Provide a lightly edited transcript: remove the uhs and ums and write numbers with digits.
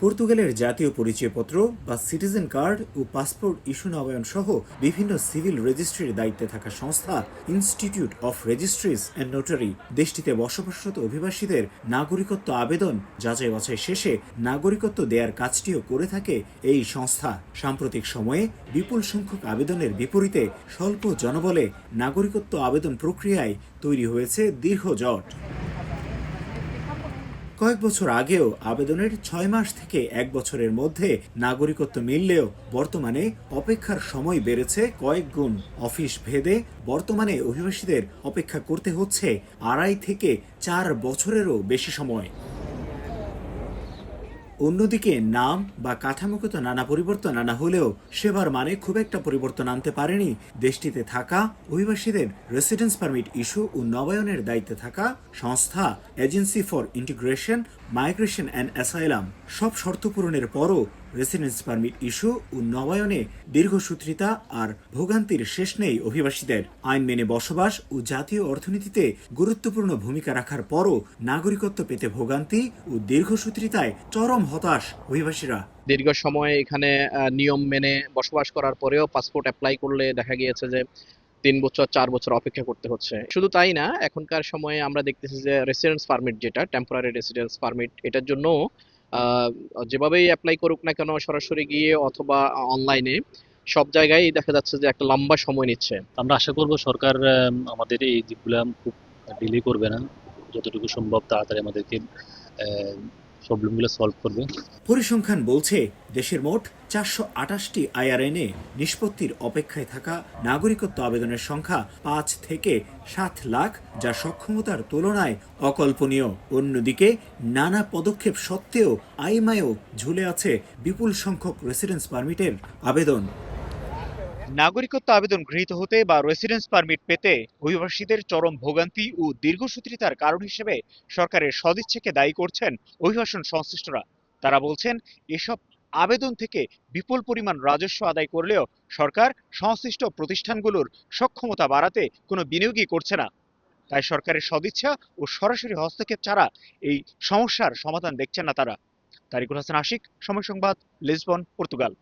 পর্তুগালের জাতীয় পরিচয়পত্র বা সিটিজেন কার্ড ও পাসপোর্ট ইস্যু নবায়ন সহ বিভিন্ন সিভিল রেজিস্ট্রির দায়িত্বে থাকা সংস্থা ইনস্টিটিউট অফ রেজিস্ট্রিজ অ্যান্ড নোটারি দেশটিতে বসবাসরত অভিবাসীদের নাগরিকত্ব আবেদন যাচাই বাছাই শেষে নাগরিকত্ব দেয়ার কাজটিও করে থাকে এই সংস্থা। সাম্প্রতিক সময়ে বিপুল সংখ্যক আবেদনের বিপরীতে স্বল্প জনবলে নাগরিকত্ব আবেদন প্রক্রিয়ায় তৈরি হয়েছে দীর্ঘ জট। কয়েক বছর আগেও আবেদনের 6 মাস থেকে 1 বছরের মধ্যে নাগরিকত্ব মিললেও বর্তমানে অপেক্ষার সময় বেড়েছে কয়েক গুণ। অফিস ভেদে বর্তমানে অভিবাসীদের অপেক্ষা করতে হচ্ছে 2.5 থেকে 4 বছরেরও বেশি সময়। অন্যদিকে নাম বা কাঠামোগত নানা পরিবর্তন আনা হলেও সেবার মানে খুব একটা পরিবর্তন আনতে পারেনি দেশটিতে থাকা অভিবাসীদের রেসিডেন্স পারমিট ইস্যু ও নবায়নের দায়িত্বে থাকা সংস্থা agency for integration, migration and asylum. সব শর্ত পূরণের পরও রেসিডেন্স পারমিট ইস্যু ও নবায়নে দীর্ঘসূত্রিতা আর ভোগান্তির শেষ নেই অভিবাসীদের। আইন মেনে বসবাস ও জাতীয় অর্থনীতিতে গুরুত্বপূর্ণ ভূমিকা রাখার পরও নাগরিকত্ব পেতে ভোগান্তি ও দীর্ঘসূত্রিতায় চরম হতাশ অভিবাসীরা। দীর্ঘ সময় এখানে নিয়ম মেনে বসবাস করার পরেও পাসপোর্ট অ্যাপ্লাই করলে দেখা গিয়েছে যে 3 বছর 4 বছর অপেক্ষা করতে হচ্ছে। শুধু তাই না, এখনকার সময়ে আমরা দেখতেছি যে রেসিডেন্স পারমিট, যেটা টেম্পোরারি রেসিডেন্স পারমিট, এটার জন্য যেভাবেই অ্যাপ্লাই করুক না কেন, সরাসরি গিয়ে অথবা অনলাইনে, সব জায়গায় দেখা যাচ্ছে যে একটা লম্বা সময় নিচ্ছে। আমরা আশা করব সরকার আমাদের এই দিকগুলো খুব ডিলে করবে না, যতটুকু সম্ভব তাড়াতাড়ি আমাদেরকে প্রবলেমগুলো সলভ করবে। পরিসংখ্যান বলছে দেশের মোট 428টি আইআরএনএ নিষ্পত্তির অপেক্ষায় থাকা নাগরিকত্ব আবেদনের সংখ্যা 5 থেকে 7 লাখ, যা সক্ষমতার তুলনায় অকল্পনীয়। অন্যদিকে নানা পদক্ষেপ সত্ত্বেও আইমায়ও ঝুলে আছে বিপুল সংখ্যক রেসিডেন্স পারমিটের আবেদন। নাগরিকত্ব আবেদন গৃহীত হতে বা রেসিডেন্স পারমিট পেতে অভিবাসীদের চরম ভোগান্তি ও দীর্ঘসূত্রিতার কারণ হিসেবে সরকারের সদিচ্ছাকে দায়ী করছেন অভিবাসন সংশ্লিষ্টরা। তারা বলছেন, এসব আবেদন থেকে বিপুল পরিমাণ রাজস্ব আদায় করলেও সরকার সংশ্লিষ্ট প্রতিষ্ঠানগুলোর সক্ষমতা বাড়াতে কোনো বিনিয়োগই করছে না। তাই সরকারের সদিচ্ছা ও সরাসরি হস্তক্ষেপ ছাড়া এই সমস্যার সমাধান দেখছেন না তারা। তারিকুল হাসান আশিক, সময় সংবাদ, লিসবন, পর্তুগাল।